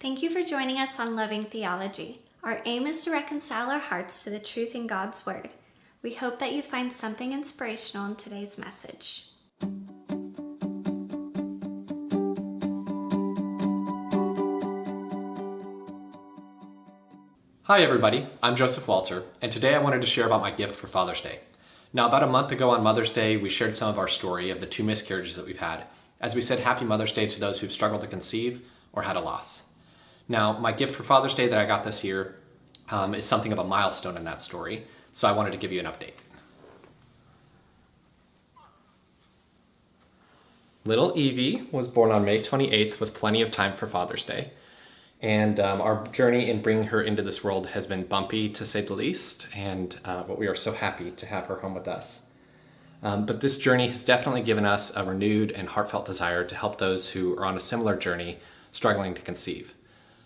Thank you for joining us on Loving Theology. Our aim is to reconcile our hearts to the truth in God's Word. We hope that you find something inspirational in today's message. Hi everybody, I'm Joseph Walter, and today I wanted to share about my gift for Father's Day. Now, about a month ago on Mother's Day, we shared some of our story of the 2 miscarriages that we've had, as we said Happy Mother's Day to those who've struggled to conceive or had a loss. Now, my gift for Father's Day that I got this year is something of a milestone in that story, so I wanted to give you an update. Little Evie was born on May 28th with plenty of time for Father's Day. And our journey in bringing her into this world has been bumpy, to say the least, but we are so happy to have her home with us. But this journey has definitely given us a renewed and heartfelt desire to help those who are on a similar journey struggling to conceive.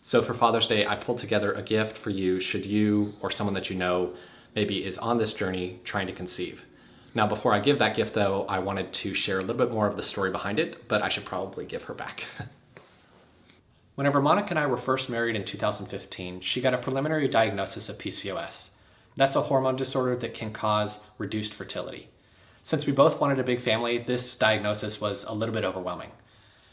So for Father's Day, I pulled together a gift for you should you or someone that you know maybe is on this journey trying to conceive. Now, before I give that gift, though, I wanted to share a little bit more of the story behind it, but I should probably give her back. Whenever Monica and I were first married in 2015, she got a preliminary diagnosis of PCOS. That's a hormone disorder that can cause reduced fertility. Since we both wanted a big family, this diagnosis was a little bit overwhelming.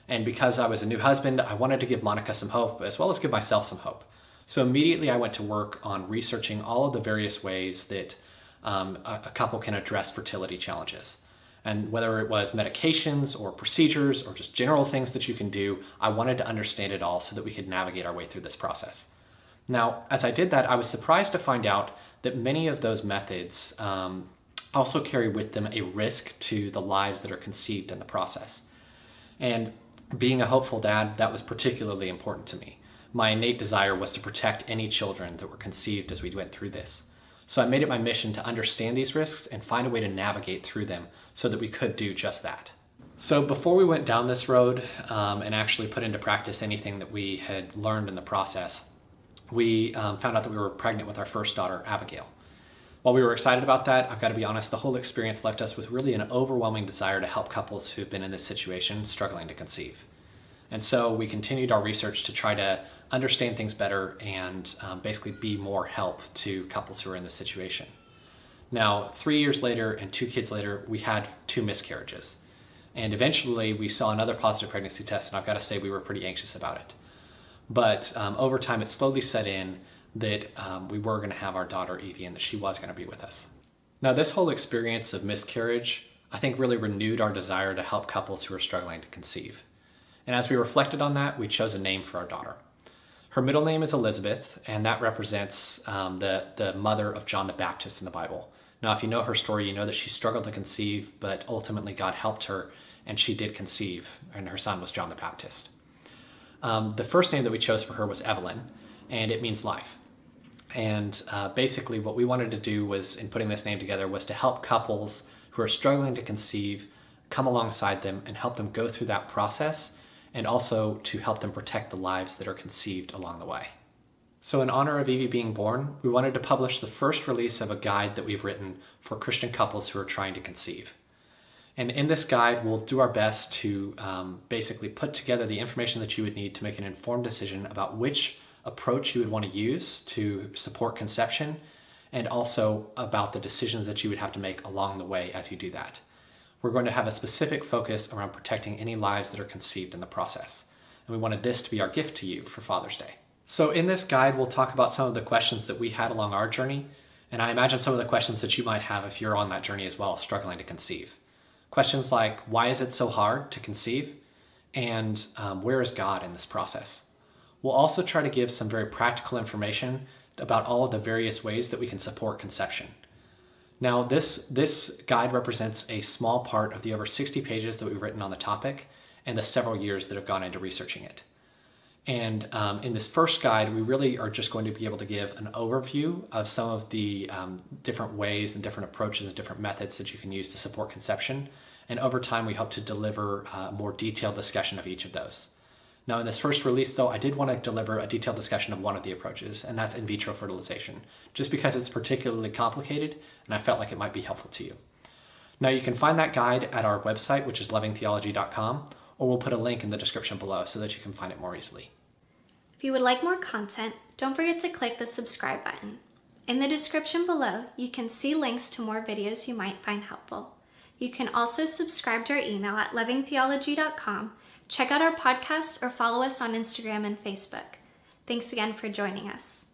And because I was a new husband, I wanted to give Monica some hope, as well as give myself some hope. So immediately I went to work on researching all of the various ways that a couple can address fertility challenges. And whether it was medications or procedures or just general things that you can do, I wanted to understand it all so that we could navigate our way through this process. Now, as I did that, I was surprised to find out that many of those methods also carry with them a risk to the lives that are conceived in the process. And being a hopeful dad, that was particularly important to me. My innate desire was to protect any children that were conceived as we went through this. So I made it my mission to understand these risks and find a way to navigate through them so that we could do just that. So before we went down this road and actually put into practice anything that we had learned in the process, we found out that we were pregnant with our first daughter, Abigail. While we were excited about that, I've got to be honest, the whole experience left us with really an overwhelming desire to help couples who've been in this situation struggling to conceive. And so we continued our research to try to understand things better and basically be more help to couples who are in this situation. Now, 3 years later and 2 kids later, we had 2 miscarriages. And eventually we saw another positive pregnancy test, and I've got to say we were pretty anxious about it. But over time, it slowly set in that we were going to have our daughter Evie and that she was going to be with us. Now, this whole experience of miscarriage, I think, really renewed our desire to help couples who are struggling to conceive. And as we reflected on that, we chose a name for our daughter. Her middle name is Elizabeth, and that represents the mother of John the Baptist in the Bible. Now, if you know her story, you know that she struggled to conceive, but ultimately God helped her, and she did conceive, and her son was John the Baptist. The first name that we chose for her was Evelyn, and it means life. And basically what we wanted to do was, in putting this name together, was to help couples who are struggling to conceive come alongside them and help them go through that process, and also to help them protect the lives that are conceived along the way. So in honor of Evie being born, we wanted to publish the first release of a guide that we've written for Christian couples who are trying to conceive. And in this guide, we'll do our best to basically put together the information that you would need to make an informed decision about which approach you would want to use to support conception, and also about the decisions that you would have to make along the way as you do that. We're going to have a specific focus around protecting any lives that are conceived in the process. And we wanted this to be our gift to you for Father's Day. So in this guide, we'll talk about some of the questions that we had along our journey, and I imagine some of the questions that you might have if you're on that journey as well, struggling to conceive. Questions like, why is it so hard to conceive? And where is God in this process? We'll also try to give some very practical information about all of the various ways that we can support conception. Now, this guide represents a small part of the over 60 pages that we've written on the topic and the several years that have gone into researching it. And in this first guide, we really are just going to be able to give an overview of some of the different ways and different approaches and different methods that you can use to support conception. And over time, we hope to deliver a more detailed discussion of each of those. Now, in this first release, though, I did want to deliver a detailed discussion of one of the approaches, and that's in vitro fertilization, just because it's particularly complicated, and I felt like it might be helpful to you. Now, you can find that guide at our website, which is lovingtheology.com, or we'll put a link in the description below so that you can find it more easily. If you would like more content, don't forget to click the subscribe button. In the description below, you can see links to more videos you might find helpful. You can also subscribe to our email at lovingtheology.com, check out our podcasts, or follow us on Instagram and Facebook. Thanks again for joining us.